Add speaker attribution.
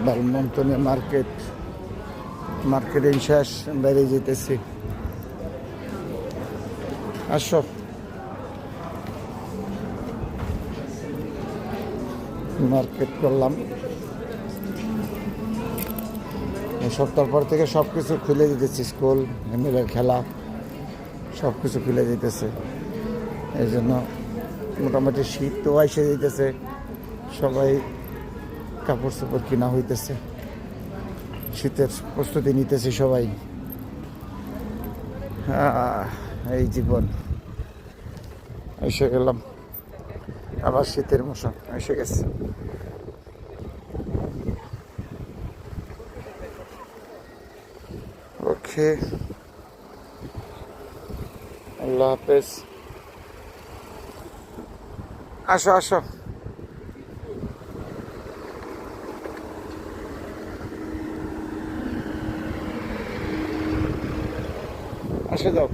Speaker 1: বালমন্টনে marketing শেষ, বেরিয়ে যেতেছি। আসো, মার্কেট করলাম। এই সপ্তাহ পর থেকে সব কিছু খুলে দিতেছি, স্কুল, এমএলএর খেলা সব কিছু খুলে দিতেছে। এই জন্য মোটামুটি শীত তো এসে দিতেছে, সবাই কাপড় চোপড় কিনা হইতেছে, শীতের প্রস্তুতি নিতেছে সবাই। এই জীবন, এসে গেলাম, আবার শীতের মৌসুম এসে গেছে। ওকে, আল্লাহ হাফেজ। আসো আসো, আসে যাও।